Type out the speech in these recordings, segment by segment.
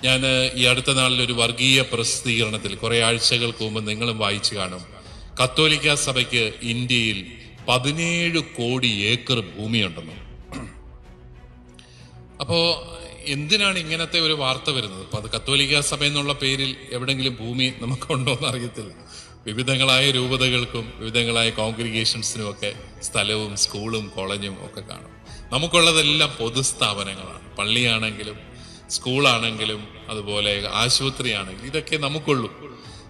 ഞാൻ ഈ അടുത്ത നാളിൽ ഒരു വർഗീയ പ്രസിദ്ധീകരണത്തിൽ കുറെ ആഴ്ചകൾക്ക് മുമ്പ് നിങ്ങളും വായിച്ചു കാണും. കത്തോലിക്ക സഭയ്ക്ക് ഇന്ത്യയിൽ 17 കോടി ഏക്കർ ഭൂമിയുണ്ടെന്ന്. അപ്പോ എന്തിനാണ് ഇങ്ങനത്തെ ഒരു വാർത്ത വരുന്നത്? അപ്പൊ അത് കത്തോലിക്ക സഭ എന്നുള്ള പേരിൽ എവിടെങ്കിലും ഭൂമി നമുക്കുണ്ടോന്ന് അറിയത്തില്ല. വിവിധങ്ങളായ രൂപതകൾക്കും വിവിധങ്ങളായ കോൺഗ്രിഗേഷൻസിനും ഒക്കെ സ്ഥലവും സ്കൂളും കോളേജും ഒക്കെ കാണും. നമുക്കുള്ളതെല്ലാം പൊതുസ്ഥാപനങ്ങളാണ്. പള്ളിയാണെങ്കിലും സ്കൂളാണെങ്കിലും അതുപോലെ ആശുപത്രി ആണെങ്കിലും ഇതൊക്കെ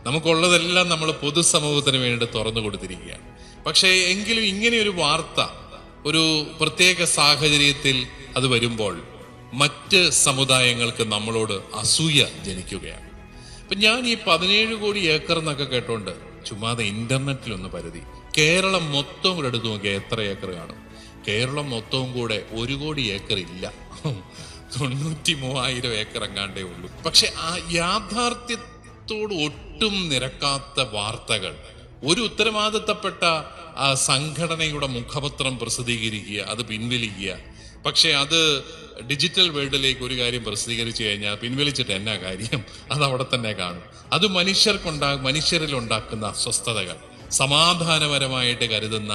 നമുക്കുള്ളതെല്ലാം നമ്മൾ പൊതുസമൂഹത്തിന് വേണ്ടി തുറന്നു കൊടുത്തിരിക്കുകയാണ്. പക്ഷേ എങ്കിലും ഇങ്ങനെ ഒരു വാർത്ത ഒരു പ്രത്യേക സാഹചര്യത്തിൽ അത് വരുമ്പോൾ മറ്റ് സമുദായങ്ങൾക്ക് നമ്മളോട് അസൂയ ജനിക്കുകയാണ്. അപ്പൊ ഞാൻ ഈ 17 കോടി ഏക്കർ എന്നൊക്കെ കേട്ടോണ്ട് ചുമ്മാതെ ഇന്റർനെറ്റിലൊന്ന് പരുതി കേരളം മൊത്തം കൂടെ എടുത്തു നോക്കിയാൽ എത്ര ഏക്കർ കാണും? കേരളം മൊത്തവും കൂടെ 1 കോടി ഏക്കർ ഇല്ല, 93,000 ഏക്കർ എങ്ങാണ്ടേ ഉള്ളൂ. പക്ഷെ ആ യാഥാർത്ഥ്യത്തോട് ഒട്ടും നിരക്കാത്ത വാർത്തകൾ ഒരു ഉത്തരവാദിത്തപ്പെട്ട സംഘടനയുടെ മുഖപത്രം പ്രസിദ്ധീകരിക്കുക, അത് പിൻവലിക്കുക. പക്ഷെ അത് ഡിജിറ്റൽ വേൾഡിലേക്ക് ഒരു കാര്യം പ്രസിദ്ധീകരിച്ചു കഴിഞ്ഞാൽ പിൻവലിച്ചിട്ട് എന്നാ കാര്യം? അത് അവിടെ തന്നെ കാണും. അത് മനുഷ്യരിൽ ഉണ്ടാക്കുന്ന അസ്വസ്ഥതകൾ, സമാധാനപരമായിട്ട് കരുതുന്ന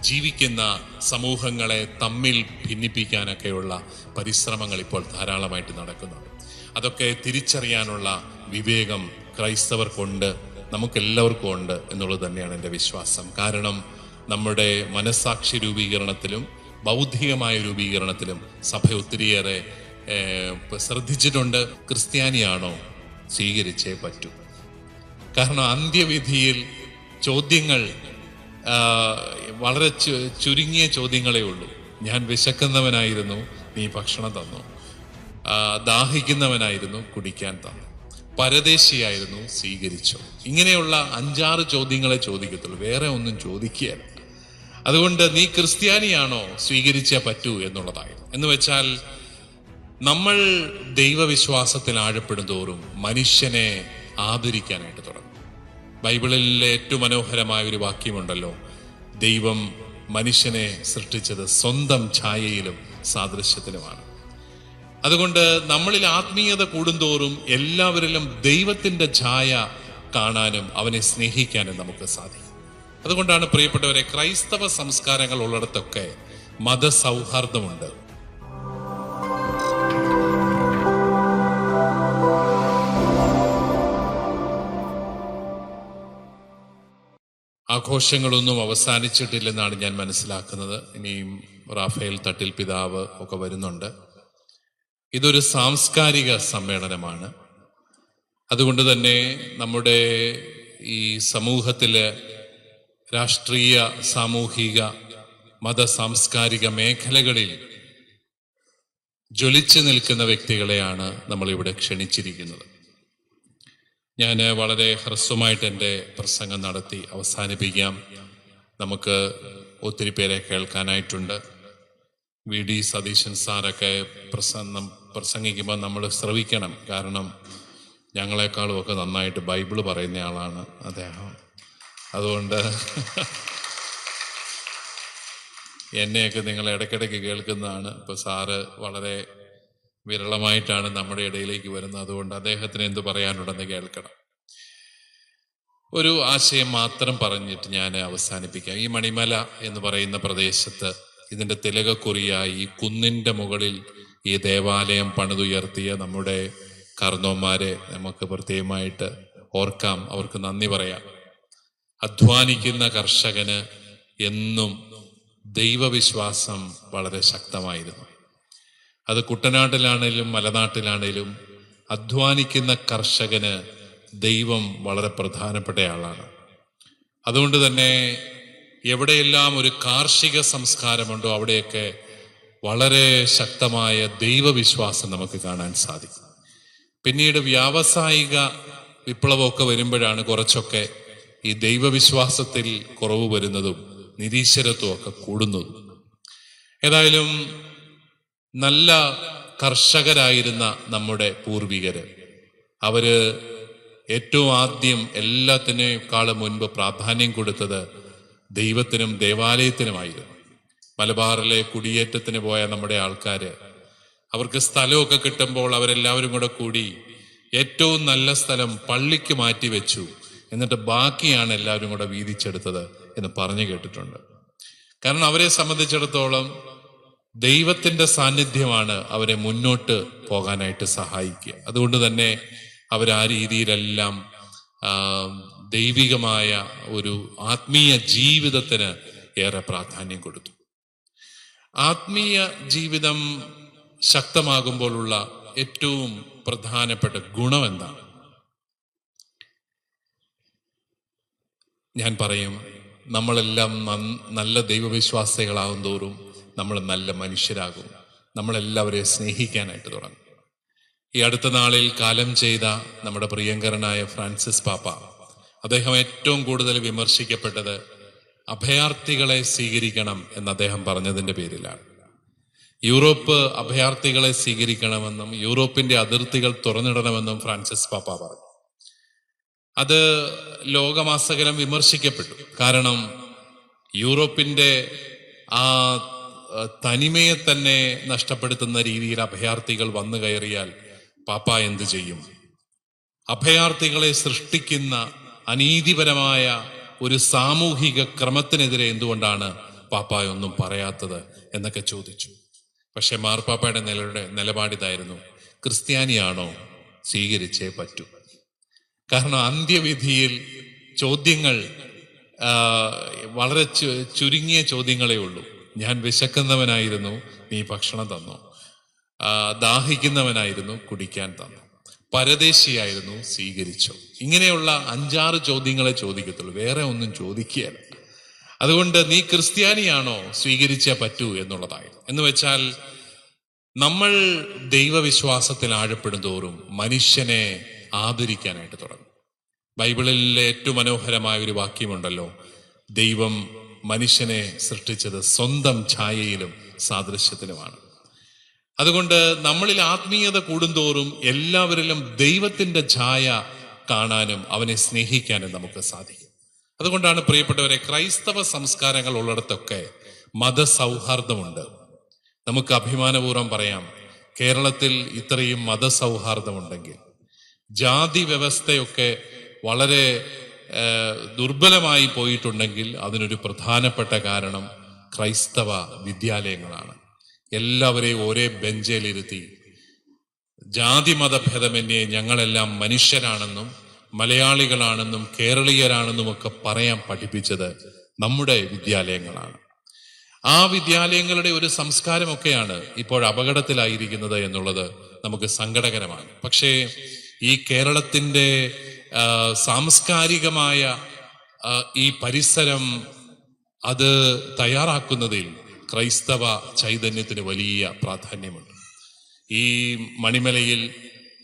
ജീവിക്കുന്ന സമൂഹങ്ങളെ തമ്മിൽ ഭിന്നിപ്പിക്കാനൊക്കെയുള്ള പരിശ്രമങ്ങൾ ഇപ്പോൾ ധാരാളമായിട്ട് നടക്കുന്നുണ്ട്. അതൊക്കെ തിരിച്ചറിയാനുള്ള വിവേകം ക്രൈസ്തവർക്കുണ്ട്, നമുക്കെല്ലാവർക്കും ഉണ്ട് എന്നുള്ളത് തന്നെയാണ് എൻ്റെ വിശ്വാസം. കാരണം നമ്മുടെ മനസ്സാക്ഷി രൂപീകരണത്തിലും ബൗദ്ധികമായ രൂപീകരണത്തിലും സഭ ഒത്തിരിയേറെ ശ്രദ്ധിച്ചിട്ടുണ്ട്. ക്രിസ്ത്യാനിയാണോ? സ്വീകരിച്ചേ പറ്റൂ. കാരണം അന്ത്യവിധിയിൽ ചോദ്യങ്ങൾ വളരെ ചുരുങ്ങിയ ചോദ്യങ്ങളേ ഉള്ളൂ. ഞാൻ വിശക്കുന്നവനായിരുന്നു, നീ ഭക്ഷണം തന്നു. ദാഹിക്കുന്നവനായിരുന്നു, കുടിക്കാൻ തന്നു. പരദേശിയായിരുന്നു, സ്വീകരിച്ചോ. ഇങ്ങനെയുള്ള 5-6 ചോദ്യങ്ങളെ ചോദിക്കത്തുള്ളൂ, വേറെ ഒന്നും ചോദിക്കുകയല്ല. അതുകൊണ്ട് നീ ക്രിസ്ത്യാനിയാണോ? സ്വീകരിച്ചേ പറ്റൂ എന്നുള്ളതായിരുന്നു. എന്ന് വെച്ചാൽ നമ്മൾ ദൈവവിശ്വാസത്തിൽ ആഴപ്പെടുന്തോറും മനുഷ്യനെ ആദരിക്കാനായിട്ട് തുടങ്ങും. ബൈബിളിലെ ഏറ്റവും മനോഹരമായ ഒരു വാക്യമുണ്ടല്ലോ, ദൈവം മനുഷ്യനെ സൃഷ്ടിച്ചത് സ്വന്തം ഛായയിലും സാദൃശ്യത്തിലുമാണ്. അതുകൊണ്ട് നമ്മളിൽ ആത്മീയത കൂടുന്തോറും എല്ലാവരിലും ദൈവത്തിന്റെ ഛായ കാണാനും അവനെ സ്നേഹിക്കാനും നമുക്ക് സാധിക്കും. അതുകൊണ്ടാണ് പ്രിയപ്പെട്ടവരെ, ക്രൈസ്തവ സംസ്കാരങ്ങൾ ഉള്ളിടത്തൊക്കെ മതസൗഹാർദ്ദമുണ്ട്. ആഘോഷങ്ങളൊന്നും അവസാനിച്ചിട്ടില്ലെന്നാണ് ഞാൻ മനസ്സിലാക്കുന്നത്. ഇനിയും റാഫേൽ തട്ടിൽ പിതാവ് ഒക്കെ വരുന്നുണ്ട്. ഇതൊരു സാംസ്കാരിക സമ്മേളനമാണ്. അതുകൊണ്ട് തന്നെ നമ്മുടെ ഈ സമൂഹത്തിലെ രാഷ്ട്രീയ, സാമൂഹിക, മത സാംസ്കാരിക മേഖലകളിൽ ജ്വലിച്ചു നിൽക്കുന്ന വ്യക്തികളെയാണ് നമ്മളിവിടെ ക്ഷണിച്ചിരിക്കുന്നത്. ഞാൻ വളരെ ഹ്രസ്വമായിട്ട് എൻ്റെ പ്രസംഗം നടത്തി അവസാനിപ്പിക്കാം. നമുക്ക് ഒത്തിരി പേരെ കേൾക്കാനായിട്ടുണ്ട്. VD സതീശൻ സാറൊക്കെ പ്രസംഗിക്കുമ്പോൾ നമ്മൾ ശ്രവിക്കണം. കാരണം ഞങ്ങളെക്കാളും ഒക്കെ നന്നായിട്ട് ബൈബിള് പറയുന്ന ആളാണ് അദ്ദേഹം. അതുകൊണ്ട് എന്നെയൊക്കെ നിങ്ങൾ ഇടയ്ക്കിടയ്ക്ക് കേൾക്കുന്നതാണ്. ഇപ്പോൾ സാറ് വളരെ വിരളമായിട്ടാണ് നമ്മുടെ ഇടയിലേക്ക് വരുന്നത്. അതുകൊണ്ട് അദ്ദേഹത്തിന് എന്ത് പറയാനുണ്ടെന്ന് കേൾക്കണം. ഒരു ആശയം മാത്രം പറഞ്ഞിട്ട് ഞാൻ അവസാനിപ്പിക്കാം. ഈ മണിമല എന്ന് പറയുന്ന പ്രദേശത്ത് ഇതിൻ്റെ തിലകക്കുറിയായി ഈ കുന്നിൻ്റെ മുകളിൽ ഈ ദേവാലയം പണിതുയർത്തിയ നമ്മുടെ കർന്നോന്മാരെ നമുക്ക് പ്രത്യേകമായിട്ട് ഓർക്കാം, അവർക്ക് നന്ദി പറയാം. അധ്വാനിക്കുന്ന കർഷകന് എന്നും ദൈവവിശ്വാസം വളരെ ശക്തമായിരുന്നു. അത് കുട്ടനാട്ടിലാണേലും മലനാട്ടിലാണേലും അധ്വാനിക്കുന്ന കർഷകന് ദൈവം വളരെ പ്രധാനപ്പെട്ട ആളാണ്. അതുകൊണ്ട് തന്നെ എവിടെയെല്ലാം ഒരു കാർഷിക സംസ്കാരമുണ്ടോ അവിടെയൊക്കെ വളരെ ശക്തമായ ദൈവവിശ്വാസം നമുക്ക് കാണാൻ സാധിക്കും. പിന്നീട് വ്യാവസായിക വിപ്ലവമൊക്കെ വരുമ്പോഴാണ് കുറച്ചൊക്കെ ഈ ദൈവവിശ്വാസത്തിൽ കുറവ് വരുന്നതും നിരീശ്വരത്വം ഒക്കെ കൂടുന്നതും. ഏതായാലും നല്ല കർഷകരായിരുന്ന നമ്മുടെ പൂർവികര്, അവര് ഏറ്റവും ആദ്യം എല്ലാത്തിനേക്കാളും മുൻപ് പ്രാധാന്യം കൊടുത്തത് ദൈവത്തിനും ദേവാലയത്തിനുമായിരുന്നു. മലബാറിലെ കുടിയേറ്റത്തിന് പോയ നമ്മുടെ ആൾക്കാര് അവർക്ക് സ്ഥലമൊക്കെ കിട്ടുമ്പോൾ അവരെല്ലാവരും കൂടെ കൂടി ഏറ്റവും നല്ല സ്ഥലം പള്ളിക്ക് മാറ്റി വെച്ചു, എന്നിട്ട് ബാക്കിയാണ് എല്ലാവരും കൂടെ വീതിച്ചെടുത്തത് എന്ന് പറഞ്ഞു കേട്ടിട്ടുണ്ട്. കാരണം അവരെ സംബന്ധിച്ചിടത്തോളം ദൈവത്തിന്റെ സാന്നിധ്യമാണ് അവരെ മുന്നോട്ട് പോകാനായിട്ട് സഹായിക്കുക. അതുകൊണ്ട് തന്നെ അവർ ആ രീതിയിലെല്ലാം ദൈവികമായ ഒരു ആത്മീയ ജീവിതത്തിന് ഏറെ പ്രാധാന്യം കൊടുത്തു. ആത്മീയ ജീവിതം ശക്തമാകുമ്പോഴുള്ള ഏറ്റവും പ്രധാനപ്പെട്ട ഗുണം എന്താണ്? ഞാൻ പറയും, നമ്മളെല്ലാം നല്ല ദൈവവിശ്വാസികളാകും തോറും നമ്മൾ നല്ല മനുഷ്യരാകും. നമ്മളെല്ലാവരെയും സ്നേഹിക്കാനായിട്ട് തുടങ്ങും. ഈ അടുത്ത നാളിൽ കാലം ചെയ്ത നമ്മുടെ പ്രിയങ്കരനായ ഫ്രാൻസിസ് പാപ്പ, അദ്ദേഹം ഏറ്റവും കൂടുതൽ വിമർശിക്കപ്പെട്ടത് അഭയാർത്ഥികളെ സ്വീകരിക്കണം എന്ന് അദ്ദേഹം പറഞ്ഞതിൻ്റെ പേരിലാണ്. യൂറോപ്പ് അഭയാർത്ഥികളെ സ്വീകരിക്കണമെന്നും യൂറോപ്പിന്റെ അതിർത്തികൾ തുറന്നിടണമെന്നും ഫ്രാൻസിസ് പാപ്പ പറഞ്ഞു. അത് ലോകമാസകലം വിമർശിക്കപ്പെട്ടു. കാരണം യൂറോപ്പിന്റെ ആ തനിമയെ തന്നെ നഷ്ടപ്പെടുത്തുന്ന രീതിയിൽ അഭയാർത്ഥികൾ വന്നു കയറിയാൽ പാപ്പ എന്ത് ചെയ്യും? അഭയാർത്ഥികളെ സൃഷ്ടിക്കുന്ന അനീതിപരമായ ഒരു സാമൂഹിക ക്രമത്തിനെതിരെ എന്തുകൊണ്ടാണ് പാപ്പ ഒന്നും പറയാത്തത് എന്നൊക്കെ ചോദിച്ചു. പക്ഷെ മാർപ്പാപ്പയുടെ നിലപാടിതായിരുന്നു, ക്രിസ്ത്യാനിയാണോ സ്വീകരിച്ചേ പറ്റൂ. കാരണം അന്ത്യവിധിയിൽ ചോദ്യങ്ങൾ വളരെ ചുരുങ്ങിയ ചോദ്യങ്ങളേ ഉള്ളൂ. ഞാൻ വിശക്കുന്നവനായിരുന്നു, നീ ഭക്ഷണം തന്നോ? ദാഹിക്കുന്നവനായിരുന്നു, കുടിക്കാൻ തന്നോ? പരദേശിയായിരുന്നു, സ്വീകരിച്ചോ? ഇങ്ങനെയുള്ള 5-6 ചോദ്യങ്ങളെ ചോദിക്കത്തുള്ളൂ, വേറെ ഒന്നും ചോദിക്കുകയല്ല. അതുകൊണ്ട് നീ ക്രിസ്ത്യാനിയാണോ സ്വീകരിച്ചേ പറ്റൂ എന്നുള്ളതായിരുന്നു. എന്ന് വെച്ചാൽ നമ്മൾ ദൈവവിശ്വാസത്തിൽ ആഴപ്പെടും തോറും മനുഷ്യനെ ആദരിക്കാനായിട്ട് തുടങ്ങും. ബൈബിളിലെ ഏറ്റവും മനോഹരമായ ഒരു വാക്യമുണ്ടല്ലോ, ദൈവം മനുഷ്യനെ സൃഷ്ടിച്ചത് സ്വന്തം ഛായയിലും സാദൃശ്യത്തിലുമാണ്. അതുകൊണ്ട് നമ്മളിൽ ആത്മീയത കൂടുന്തോറും എല്ലാവരിലും ദൈവത്തിന്റെ ഛായ കാണാനും അവനെ സ്നേഹിക്കാനും നമുക്ക് സാധിക്കും. അതുകൊണ്ടാണ് പ്രിയപ്പെട്ടവരെ, ക്രൈസ്തവ സംസ്കാരങ്ങൾ ഉള്ളിടത്തൊക്കെ മതസൗഹാർദ്ദമുണ്ട്. നമുക്ക് അഭിമാനപൂർവ്വം പറയാം, കേരളത്തിൽ ഇത്രയും മതസൗഹാർദ്ദമുണ്ടെങ്കിൽ ജാതി വ്യവസ്ഥയൊക്കെ വളരെ ദുർബലമായി പോയിട്ടുണ്ടെങ്കിൽ അതിനൊരു പ്രധാനപ്പെട്ട കാരണം ക്രൈസ്തവ വിദ്യാലയങ്ങളാണ്. എല്ലാവരെയും ഒരേ ബെഞ്ചിലിരുത്തി ജാതി മതഭേദമന്യേ ഞങ്ങളെല്ലാം മനുഷ്യരാണെന്നും മലയാളികളാണെന്നും കേരളീയരാണെന്നും ഒക്കെ പറയാൻ പഠിപ്പിച്ചത് നമ്മുടെ വിദ്യാലയങ്ങളാണ്. ആ വിദ്യാലയങ്ങളുടെ ഒരു സംസ്കാരമൊക്കെയാണ് ഇപ്പോൾ അപകടത്തിലായിരിക്കുന്നത് എന്നുള്ളത് നമുക്ക് സങ്കടകരമാണ്. പക്ഷേ ഈ കേരളത്തിന്റെ സാംസ്കാരികമായ ഈ പരിസരം അത് തയ്യാറാക്കുന്നതിൽ ക്രൈസ്തവ ചൈതന്യത്തിന് വലിയ പ്രാധാന്യമുണ്ട്. ഈ മണിമലയിൽ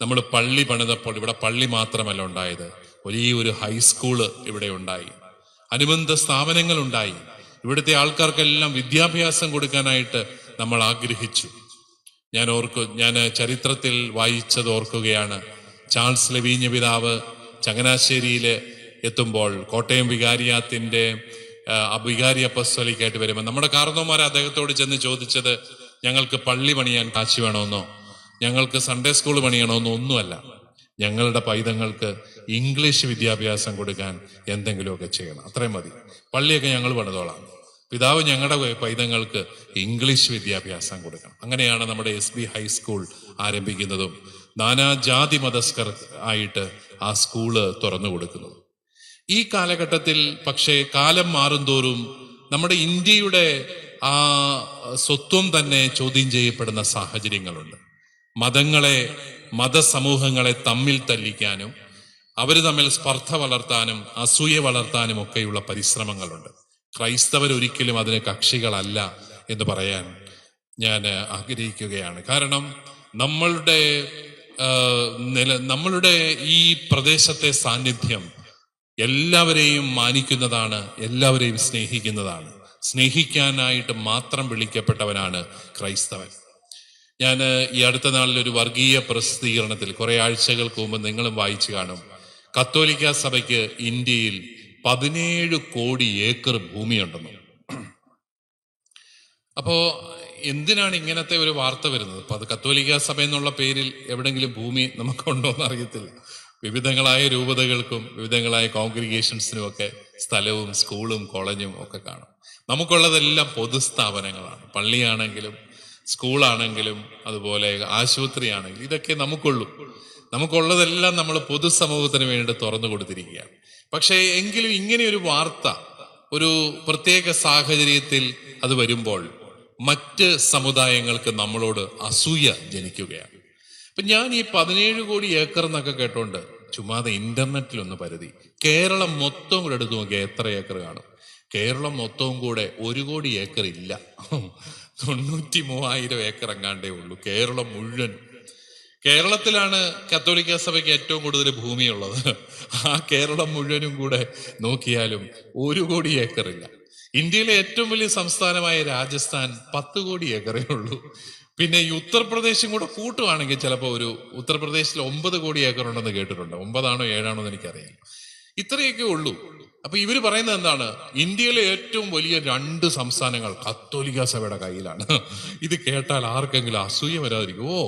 നമ്മൾ പള്ളി പണിതപ്പോൾ ഇവിടെ പള്ളി മാത്രമല്ല ഉണ്ടായത്, വലിയൊരു ഹൈസ്കൂള് ഇവിടെ ഉണ്ടായി, അനുബന്ധ സ്ഥാപനങ്ങൾ ഉണ്ടായി. ഇവിടുത്തെ ആൾക്കാർക്കെല്ലാം വിദ്യാഭ്യാസം കൊടുക്കാനായിട്ട് നമ്മൾ ആഗ്രഹിച്ചു. ഞാൻ ചരിത്രത്തിൽ വായിച്ചത് ഓർക്കുകയാണ്. ചാൾസ് ലവീഞ്ഞ പിതാവ് ചങ്ങനാശ്ശേരിയിൽ എത്തുമ്പോൾ കോട്ടയം വികാരിയാത്തിന്റെ വികാരി അപ്പസ്തോലിക്കായിട്ട് വരുമ്പോൾ നമ്മുടെ കാർന്നോമാർ അദ്ദേഹത്തോട് ചെന്ന് ചോദിച്ചത്, ഞങ്ങൾക്ക് പള്ളി പണിയാൻ കാശ് വേണമെന്നോ ഞങ്ങൾക്ക് സൺഡേ സ്കൂൾ പണിയണമെന്നോ ഒന്നുമല്ല, ഞങ്ങളുടെ പൈതങ്ങൾക്ക് ഇംഗ്ലീഷ് വിദ്യാഭ്യാസം കൊടുക്കാൻ എന്തെങ്കിലുമൊക്കെ ചെയ്യണം, അത്രയും മതി, പള്ളിയൊക്കെ ഞങ്ങൾ പണിതോളാം, പിതാവ് ഞങ്ങളുടെ പൈതങ്ങൾക്ക് ഇംഗ്ലീഷ് വിദ്യാഭ്യാസം കൊടുക്കണം. അങ്ങനെയാണ് നമ്മുടെ SB ഹൈസ്കൂൾ ആരംഭിക്കുന്നതും നാനാജാതി മതസ്കർ ആയിട്ട് ആ സ്കൂള് തുറന്നു കൊടുക്കുന്നത്. ഈ കാലഘട്ടത്തിൽ പക്ഷേ കാലം മാറുന്തോറും നമ്മുടെ ഇന്ത്യയുടെ ആ സ്വത്വം തന്നെ ചോദ്യം ചെയ്യപ്പെടുന്ന സാഹചര്യങ്ങളുണ്ട്. മതസമൂഹങ്ങളെ തമ്മിൽ തല്ലിക്കാനും അവർ തമ്മിൽ സ്പർദ്ധ വളർത്താനും അസൂയ വളർത്താനും ഒക്കെയുള്ള പരിശ്രമങ്ങളുണ്ട്. ക്രൈസ്തവരൊരിക്കലും അതിന് കക്ഷികളല്ല എന്ന് പറയാൻ ഞാൻ ആഗ്രഹിക്കുകയാണ്. കാരണം നമ്മളുടെ ഈ പ്രദേശത്തെ സാന്നിധ്യം എല്ലാവരെയും മാനിക്കുന്നതാണ്, എല്ലാവരെയും സ്നേഹിക്കുന്നതാണ്. സ്നേഹിക്കാനായിട്ട് മാത്രം വിളിക്കപ്പെട്ടവനാണ് ക്രൈസ്തവൻ. ഞാൻ ഈ അടുത്ത നാളിൽ ഒരു വർഗീയ പ്രസിദ്ധീകരണത്തിൽ കുറെ ആഴ്ചകൾക്ക് മുമ്പ് നിങ്ങളും വായിച്ചു കാണും, കത്തോലിക്ക സഭയ്ക്ക് ഇന്ത്യയിൽ 17 കോടി ഏക്കർ ഭൂമിയുണ്ടെന്ന്. അപ്പോ എന്തിനാണ് ഇങ്ങനത്തെ ഒരു വാർത്ത വരുന്നത്? അപ്പൊ അത് കത്തോലിക്ക സഭ എന്നുള്ള പേരിൽ എവിടെങ്കിലും ഭൂമി നമുക്കുണ്ടോ എന്ന് അറിയത്തില്ല. വിവിധങ്ങളായ രൂപതകൾക്കും വിവിധങ്ങളായ കോൺഗ്രിഗേഷൻസിനും ഒക്കെ സ്ഥലവും സ്കൂളും കോളേജും ഒക്കെ കാണും. നമുക്കുള്ളതെല്ലാം പൊതുസ്ഥാപനങ്ങളാണ്. പള്ളിയാണെങ്കിലും സ്കൂളാണെങ്കിലും അതുപോലെ ആശുപത്രി ആണെങ്കിലും ഇതൊക്കെ നമുക്കുള്ളതെല്ലാം നമ്മൾ പൊതുസമൂഹത്തിന് വേണ്ടി തുറന്നു കൊടുത്തിരിക്കുകയാണ്. പക്ഷേ എങ്കിലും ഇങ്ങനെയൊരു വാർത്ത ഒരു പ്രത്യേക സാഹചര്യത്തിൽ അത് വരുമ്പോൾ മറ്റ് സമുദായങ്ങൾക്ക് നമ്മളോട് അസൂയ ജനിക്കുകയാണ്. ഇപ്പൊ ഞാൻ ഈ 17 കോടി ഏക്കർ എന്നൊക്കെ കേട്ടോണ്ട് ചുമ്മാതെ ഇന്റർനെറ്റിലൊന്ന് പരതി കേരളം മൊത്തം കൂടെ എടുത്തു നോക്കിയാൽ എത്ര ഏക്കർ കാണും? കേരളം മൊത്തവും കൂടെ 1 കോടി ഏക്കർ ഇല്ല. 93,000 ഏക്കർ എങ്ങാണ്ടേ ഉള്ളൂ കേരളം മുഴുവൻ. കേരളത്തിലാണ് കത്തോലിക്ക സഭയ്ക്ക് ഏറ്റവും കൂടുതൽ ഭൂമിയുള്ളത്. ആ കേരളം മുഴുവനും കൂടെ നോക്കിയാലും 1 കോടി ഏക്കറില്ല. ഇന്ത്യയിലെ ഏറ്റവും വലിയ സംസ്ഥാനമായ രാജസ്ഥാൻ 10 കോടി ഏക്കറേ ഉള്ളൂ. പിന്നെ ഈ ഉത്തർപ്രദേശും കൂടെ കൂട്ടുവാണെങ്കിൽ ചിലപ്പോൾ ഉത്തർപ്രദേശിൽ 9 കോടി ഏക്കർ ഉണ്ടെന്ന് കേട്ടിട്ടുണ്ട്. 9 ആണോ 7 ആണോ എന്ന് എനിക്കറിയില്ല. ഇത്രയൊക്കെ ഉള്ളൂ. അപ്പൊ ഇവര് പറയുന്നത് എന്താണ്? ഇന്ത്യയിലെ ഏറ്റവും വലിയ 2 സംസ്ഥാനങ്ങൾ കത്തോലിക്ക സഭയുടെ കയ്യിലാണ്. ഇത് കേട്ടാൽ ആർക്കെങ്കിലും അസൂയ വരാതിരിക്കുമോ?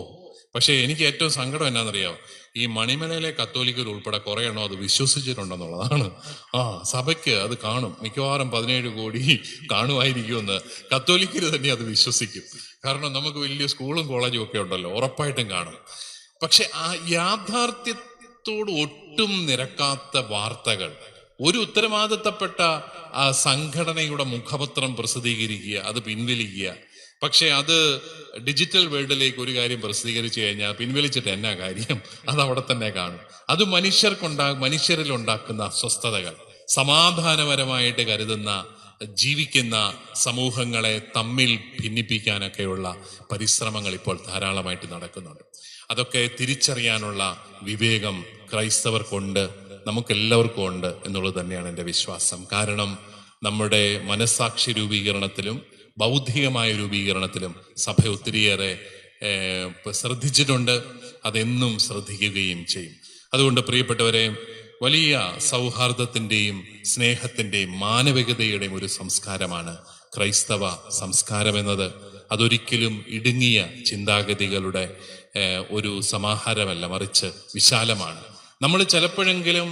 പക്ഷെ എനിക്ക് ഏറ്റവും സങ്കടം എന്നാന്നറിയാമോ? ഈ മണിമലയിലെ കത്തോലിക്കർ ഉൾപ്പെടെ കുറെ എണ്ണം അത് വിശ്വസിച്ചിട്ടുണ്ടെന്നുള്ളതാണ്. സഭയ്ക്ക് അത് കാണും, മിക്കവാറും 17 കോടി കാണുമായിരിക്കുമെന്ന് കത്തോലിക്കര് തന്നെ അത് വിശ്വസിക്കും. കാരണം നമുക്ക് വലിയ സ്കൂളും കോളേജും ഒക്കെ ഉണ്ടല്ലോ, ഉറപ്പായിട്ടും കാണും. പക്ഷെ ആ യാഥാർത്ഥ്യത്തോട് ഒട്ടും നിരക്കാത്ത വാർത്തകൾ ഒരു ഉത്തരവാദിത്തപ്പെട്ട സംഘടനയുടെ മുഖപത്രം പ്രസിദ്ധീകരിക്കുക, അത് പിൻവലിക്കുക. പക്ഷെ അത് ഡിജിറ്റൽ വേൾഡിലേക്ക് ഒരു കാര്യം പ്രസിദ്ധീകരിച്ചു കഴിഞ്ഞാൽ പിൻവലിച്ചിട്ട് എന്നാ കാര്യം? അത് അവിടെ തന്നെ കാണും. അത് മനുഷ്യരിൽ ഉണ്ടാക്കുന്ന അസ്വസ്ഥതകൾ, സമാധാനപരമായിട്ട് കരുതുന്ന ജീവിക്കുന്ന സമൂഹങ്ങളെ തമ്മിൽ ഭിന്നിപ്പിക്കാനൊക്കെയുള്ള പരിശ്രമങ്ങൾ ഇപ്പോൾ ധാരാളമായിട്ട് നടക്കുന്നുണ്ട്. അതൊക്കെ തിരിച്ചറിയാനുള്ള വിവേകം ക്രൈസ്തവർക്കുണ്ട്, നമുക്കെല്ലാവർക്കും ഉണ്ട് എന്നുള്ളത് തന്നെയാണ് എൻ്റെ വിശ്വാസം. കാരണം നമ്മുടെ മനസ്സാക്ഷി രൂപീകരണത്തിലും ബൗദ്ധികമായ രൂപീകരണത്തിലും സഭ ഒത്തിരിയേറെ ശ്രദ്ധിച്ചിട്ടുണ്ട്, അതെന്നും ശ്രദ്ധിക്കുകയും ചെയ്യും. അതുകൊണ്ട് പ്രിയപ്പെട്ടവരെ, വലിയ സൗഹാർദ്ദത്തിൻ്റെയും സ്നേഹത്തിൻ്റെയും മാനവികതയുടെയും ഒരു സംസ്കാരമാണ് ക്രൈസ്തവ സംസ്കാരം എന്നത്. അതൊരിക്കലും ഇടുങ്ങിയ ചിന്താഗതികളുടെ ഒരു സമാഹാരമല്ല, മറിച്ച് വിശാലമാണ്. നമ്മൾ ചിലപ്പോഴെങ്കിലും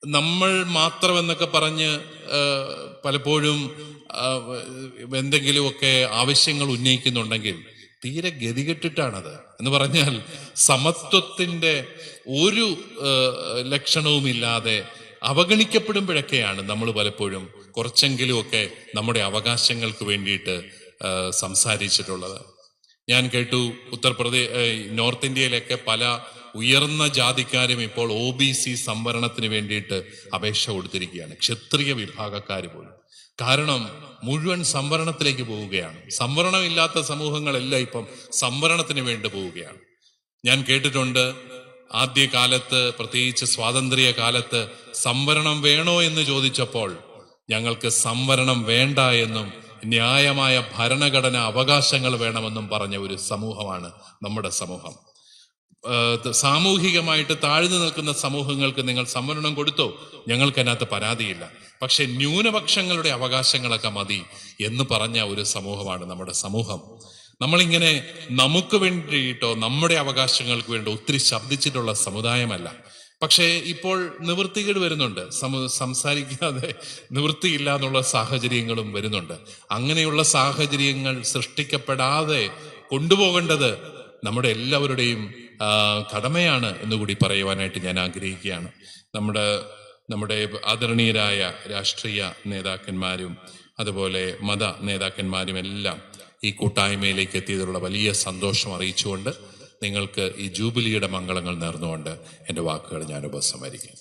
നമ്മൾ മാത്രമെന്നൊക്കെ പറഞ്ഞ് പലപ്പോഴും എന്തെങ്കിലുമൊക്കെ ആവശ്യങ്ങൾ ഉന്നയിക്കുന്നുണ്ടെങ്കിൽ തീരെ ഗതികെട്ടിട്ടാണത്. എന്ന് പറഞ്ഞാൽ സമത്വത്തിന്റെ ഒരു ലക്ഷണവുമില്ലാതെ അവഗണിക്കപ്പെടുമ്പോഴൊക്കെയാണ് നമ്മൾ പലപ്പോഴും കുറച്ചെങ്കിലുമൊക്കെ നമ്മുടെ അവകാശങ്ങൾക്ക് വേണ്ടിയിട്ട് സംസാരിച്ചിട്ടുള്ളത്. ഞാൻ കേട്ടു നോർത്ത് ഇന്ത്യയിലൊക്കെ പല ഉയർന്ന ജാതിക്കാരും ഇപ്പോൾ OBC സംവരണത്തിന് വേണ്ടിയിട്ട് അപേക്ഷ കൊടുത്തിരിക്കുകയാണ്, ക്ഷത്രിയ വിഭാഗക്കാർ പോലും. കാരണം മുഴുവൻ സംവരണത്തിലേക്ക് പോവുകയാണ്. സംവരണമില്ലാത്ത സമൂഹങ്ങളെല്ലാം ഇപ്പം സംവരണത്തിന് വേണ്ടി പോവുകയാണ്. ഞാൻ കേട്ടിട്ടുണ്ട്, ആദ്യകാലത്ത് പ്രത്യേകിച്ച് സ്വാതന്ത്ര്യ കാലത്ത് സംവരണം വേണോ എന്ന് ചോദിച്ചപ്പോൾ ഞങ്ങൾക്ക് സംവരണം വേണ്ട എന്നും ന്യായമായ ഭരണഘടന അവകാശങ്ങൾ വേണമെന്നും പറഞ്ഞ ഒരു സമൂഹമാണ് നമ്മുടെ സമൂഹം. സാമൂഹികമായിട്ട് താഴ്ന്നു നിൽക്കുന്ന സമൂഹങ്ങൾക്ക് നിങ്ങൾ സംവരണം കൊടുത്തോ, ഞങ്ങൾക്ക് അതിനകത്ത് പരാതിയില്ല. പക്ഷെ ന്യൂനപക്ഷങ്ങളുടെ അവകാശങ്ങളൊക്കെ മതി എന്ന് പറഞ്ഞ ഒരു സമൂഹമാണ് നമ്മുടെ സമൂഹം. നമ്മളിങ്ങനെ നമുക്ക് വേണ്ടിയിട്ടോ നമ്മുടെ അവകാശങ്ങൾക്ക് വേണ്ടി ഒത്തിരി ശബ്ദിച്ചിട്ടുള്ള സമുദായമല്ല. പക്ഷേ ഇപ്പോൾ നിവൃത്തികേട് വരുന്നുണ്ട്, സംസാരിക്കാതെ നിവൃത്തിയില്ല എന്നുള്ള സാഹചര്യങ്ങളും വരുന്നുണ്ട്. അങ്ങനെയുള്ള സാഹചര്യങ്ങൾ സൃഷ്ടിക്കപ്പെടാതെ കൊണ്ടുപോകേണ്ടത് നമ്മുടെ എല്ലാവരുടെയും കടമയാണ് എന്നുകൂടി പറയുവാനായിട്ട് ഞാൻ ആഗ്രഹിക്കുകയാണ്. നമ്മുടെ ആദരണീയരായ രാഷ്ട്രീയ നേതാക്കന്മാരും അതുപോലെ മത നേതാക്കന്മാരും എല്ലാം ഈ കൂട്ടായ്മയിലേക്ക് എത്തിയതിലുള്ള വലിയ സന്തോഷം അറിയിച്ചുകൊണ്ട് നിങ്ങൾക്ക് ഈ ജൂബിലിയുടെ മംഗളങ്ങൾ നേർന്നുകൊണ്ട് എൻ്റെ വാക്കുകൾ ഞാൻ ഉപസംഹരിക്കും.